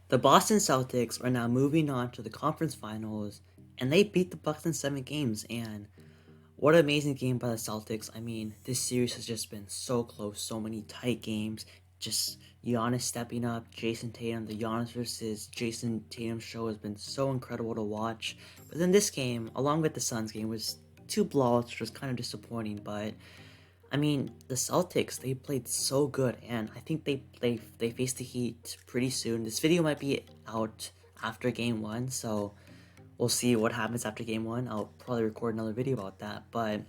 The Boston Celtics are now moving on to the conference finals, and they beat the Bucks in 7 games. And what an amazing game by the Celtics. I mean, this series has just been so close, so many tight games. Just Giannis stepping up, Jason Tatum. The Giannis versus Jason Tatum show has been so incredible to watch. But then this game, along with the Suns game, was two blowouts, which was kind of disappointing. But I mean, the Celtics, they played so good, and I think they face the Heat pretty soon. This video might be out after game one, so we'll see what happens after game one. I'll probably record another video about that, but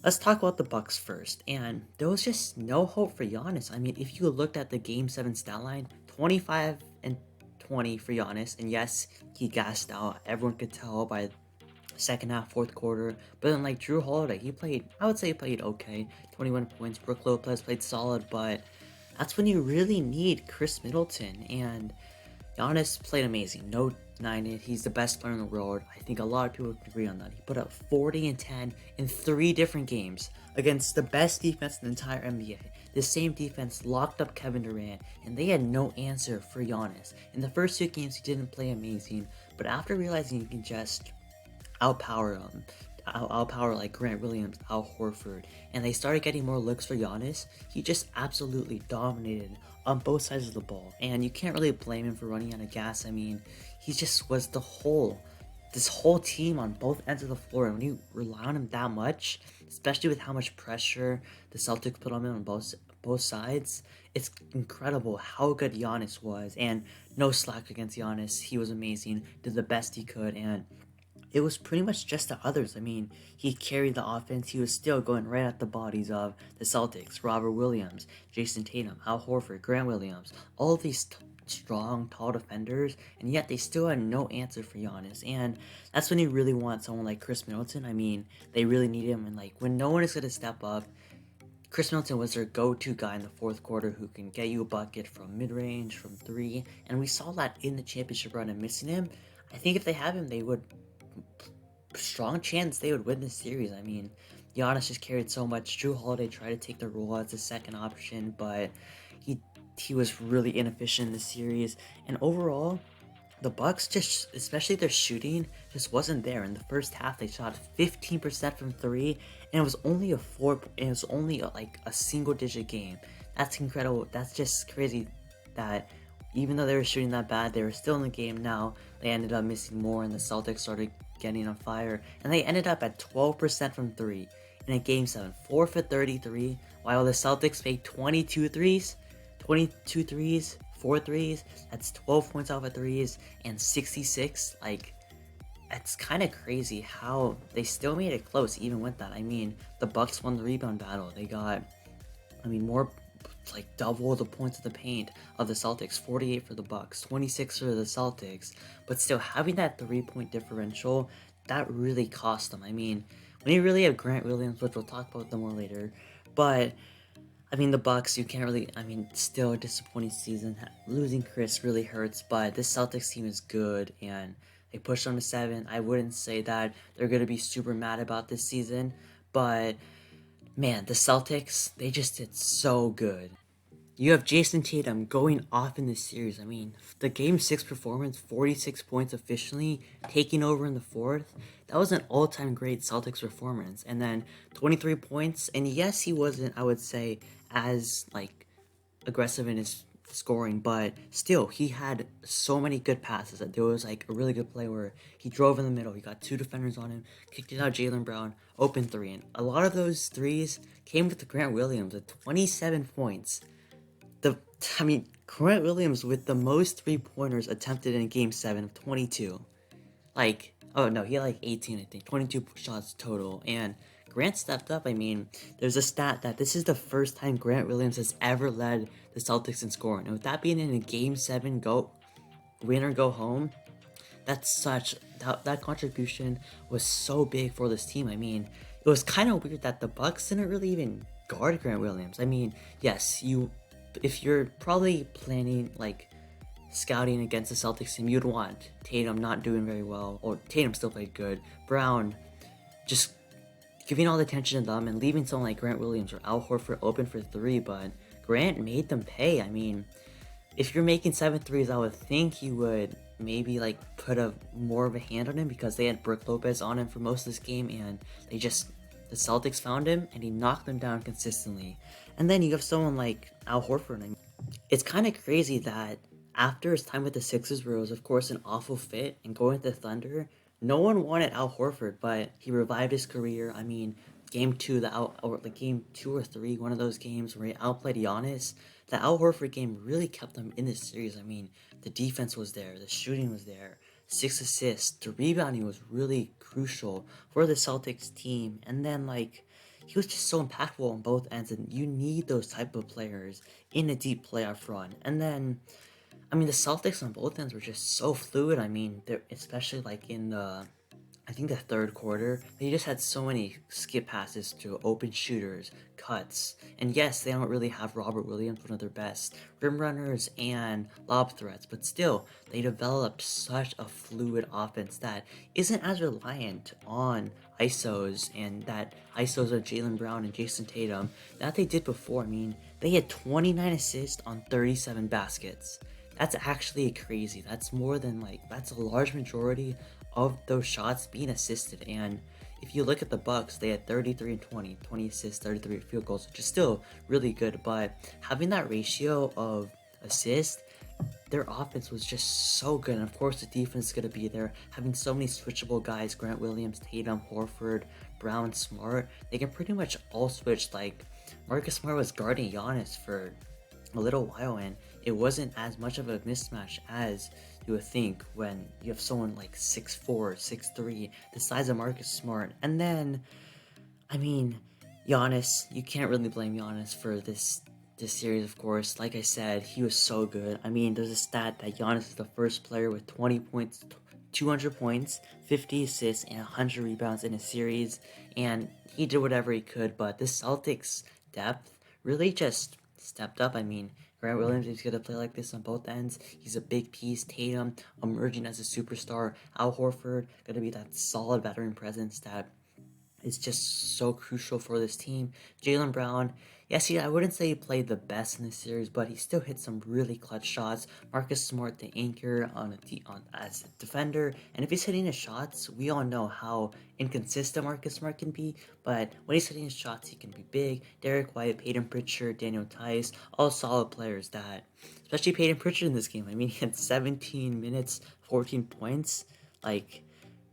let's talk about the Bucks first. And there was just no hope for Giannis. I mean, if you looked at the game 7 stat line, 25 and 20 for Giannis, and yes, he gassed out. Everyone could tell by second half, fourth quarter. But then, like, Drew Holiday, I would say he played okay. 21 points. Brook Lopez played solid, but that's when you really need Chris Middleton. And Giannis played amazing. No denying it. He's the best player in the world. I think a lot of people agree on that. He put up 40 and 10 in 3 different games against the best defense in the entire NBA. The same defense locked up Kevin Durant, and they had no answer for Giannis. In the first 2 games, he didn't play amazing, but after realizing you can just outpower like Grant Williams, Al Horford, and they started getting more looks for Giannis, he just absolutely dominated on both sides of the ball, and you can't really blame him for running out of gas. I mean, he just was this whole team on both ends of the floor, and when you rely on him that much, especially with how much pressure the Celtics put on him on both sides, it's incredible how good Giannis was, and no slack against Giannis. He was amazing, did the best he could, and it was pretty much just the others. I mean, he carried the offense. He was still going right at the bodies of the Celtics, Robert Williams, Jason Tatum, Al Horford, Grant Williams, all of these strong, tall defenders, and yet they still had no answer for Giannis. And that's when you really want someone like Chris Middleton. I mean, they really need him, and like when no one is going to step up, Chris Middleton was their go-to guy in the fourth quarter who can get you a bucket from mid-range, from 3, and we saw that in the championship run, and missing him, I think if they have him, they would strong chance they would win this series. I mean, Giannis just carried so much. Drew Holiday tried to take the role as a second option, but he was really inefficient in the series. And overall, the Bucks just, especially their shooting, just wasn't there. In the first half, they shot 15% from 3, and it was only like a single-digit game. That's incredible. That's just crazy that even though they were shooting that bad, they were still in the game. Now they ended up missing more, and the Celtics started getting on fire, and they ended up at 12% from 3 in a game 7, 4 for 33, while the Celtics made 22 threes, 4 threes. That's 12 points off of threes and 66. Like, it's kind of crazy how they still made it close even with that. I mean, the Bucks won the rebound battle. They got, more, like double the points of the paint of the Celtics. 48 for the Bucks, 26 for the Celtics. But still, having that 3-point differential, that really cost them. I mean, when you really have Grant Williams, which we'll talk about them more later, but I mean, the Bucks, you can't really, still a disappointing season. Losing Chris really hurts, but this Celtics team is good, and they pushed them to 7. I wouldn't say that they're going to be super mad about this season, but man, the Celtics, they just did so good. You have Jason Tatum going off in this series. I mean, the Game 6 performance, 46 points officially, taking over in the fourth. That was an all-time great Celtics performance. And then 23 points. And yes, he wasn't, I would say, as, like, aggressive in his scoring. But still, he had so many good passes. That there was, like, a really good play where he drove in the middle. He got 2 defenders on him, kicked it out Jaylen Brown, open 3. And a lot of those threes came with Grant Williams at 27 points. Grant Williams with the most 3-pointers attempted in Game 7 of 22. Like, oh no, he had like 18, I think. 22 shots total. And Grant stepped up. I mean, there's a stat that this is the first time Grant Williams has ever led the Celtics in scoring. And with that being in a Game 7 win or go home, that contribution was so big for this team. I mean, it was kind of weird that the Bucks didn't really even guard Grant Williams. I mean, yes, if you're probably planning, like, scouting against the Celtics team, you'd want Tatum not doing very well, or Tatum still played good, Brown just giving all the attention to them and leaving someone like Grant Williams or Al Horford open for 3, but Grant made them pay. I mean, if you're making 7 threes, I would think you would maybe like put a more of a hand on him, because they had Brook Lopez on him for most of this game, and the Celtics found him and he knocked them down consistently. And then you have someone like Al Horford. I mean, it's kind of crazy that after his time with the Sixers, where it was of course an awful fit, and going to the Thunder, no one wanted Al Horford, but he revived his career. I mean, game 2 or 3, one of those games where he outplayed Giannis. The Al Horford game really kept them in this series. I mean, the defense was there, the shooting was there, 6 assists, the rebounding was really crucial for the Celtics team, and then like he was just so impactful on both ends, and you need those type of players in a deep playoff run. And then, I mean, the Celtics on both ends were just so fluid. I mean, they're especially like in I think the third quarter, they just had so many skip passes to open shooters, cuts, and yes, they don't really have Robert Williams, one of their best rim runners and lob threats, but still, they developed such a fluid offense that isn't as reliant on ISOs and that ISOs of Jaylen Brown and Jason Tatum that they did before. I mean, they had 29 assists on 37 baskets. That's actually crazy. That's that's a large majority of those shots being assisted. And if you look at the Bucks, they had 33 and 20 assists, 33 field goals, which is still really good. But having that ratio of assists, their offense was just so good. And of course, the defense is going to be there. Having so many switchable guys, Grant Williams, Tatum, Horford, Brown, Smart, they can pretty much all switch. Like, Marcus Smart was guarding Giannis for a little while, and it wasn't as much of a mismatch as you would think when you have someone like 6'4", 6'3", the size of Marcus Smart. And then, I mean, Giannis, you can't really blame Giannis for this series, of course. Like I said, he was so good. I mean, there's a stat that Giannis is the first player with 20 points, 200 points, 50 assists, and 100 rebounds in a series, and he did whatever he could, but the Celtics' depth really just stepped up. I mean, Grant Williams is going to play like this on both ends. He's a big piece. Tatum emerging as a superstar. Al Horford going to be that solid veteran presence that is just so crucial for this team. Jaylen Brown, yes, I wouldn't say he played the best in this series, but he still hit some really clutch shots. Marcus Smart, the anchor as a defender, and if he's hitting his shots, we all know how inconsistent Marcus Smart can be, but when he's hitting his shots, he can be big. Derek White, Peyton Pritchard, Daniel Tice, all solid players that, especially Peyton Pritchard in this game. I mean, he had 17 minutes, 14 points, like,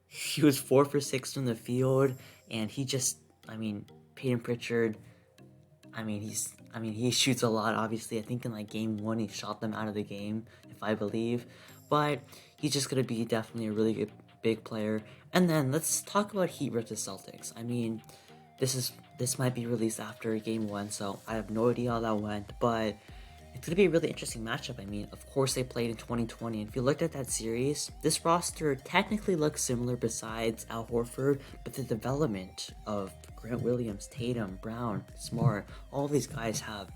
he was 4 for 6 from the field, and Peyton Pritchard, he shoots a lot, obviously. I think in like game 1, he shot them out of the game, if I believe, but he's just going to be definitely a really good, big player. And then let's talk about Heat versus Celtics. I mean, this might be released after game 1, so I have no idea how that went, but it's going to be a really interesting matchup. I mean, of course, they played in 2020, and if you looked at that series, this roster technically looks similar besides Al Horford, but the development of Grant Williams, Tatum, Brown, Smart, all these guys have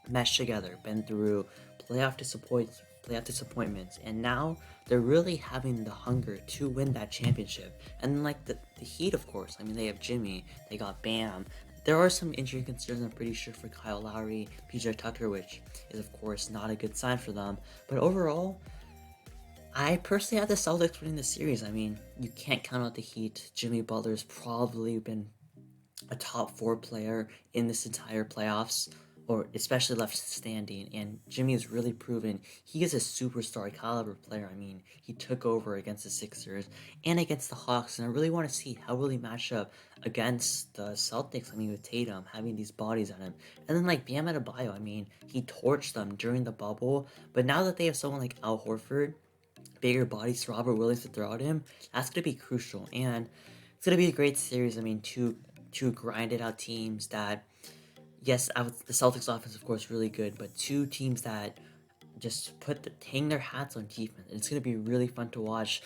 meshed together, been through playoff disappointments, and now they're really having the hunger to win that championship. And then, like, the Heat, of course, I mean, they have Jimmy, they got Bam. There are some injury concerns, I'm pretty sure, for Kyle Lowry, PJ Tucker, which is, of course, not a good sign for them. But overall, I personally have the Celtics winning the series. I mean, you can't count out the Heat. Jimmy Butler's probably been a top 4 player in this entire playoffs, or especially left standing, and Jimmy has really proven he is a superstar caliber player. I mean, he took over against the Sixers and against the Hawks, and I really want to see how will he match up against the Celtics. I mean, with Tatum having these bodies on him, and then like Bam Adebayo, I mean, he torched them during the bubble, but now that they have someone like Al Horford, bigger bodies, Robert Williams to throw at him, that's going to be crucial, and it's going to be a great series. I mean, two grinded out teams that, yes, the Celtics offense, of course, really good, but two teams that just hang their hats on defense. And it's going to be really fun to watch.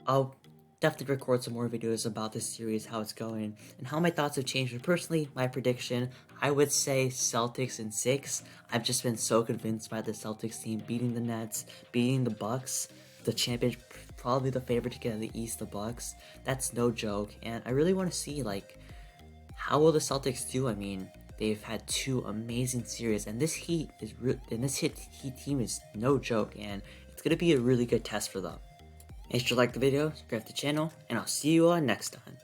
I'll definitely record some more videos about this series, how it's going, and how my thoughts have changed. But personally, my prediction, I would say Celtics in 6. I've just been so convinced by the Celtics team beating the Nets, beating the Bucks, the champion, probably the favorite to get in the East, the Bucks. That's no joke, and I really want to see, like, how will the Celtics do? I mean, They've had 2 amazing series, and this Heat team is no joke, and it's gonna be a really good test for them. Make sure to like the video, subscribe to the channel, and I'll see you all next time.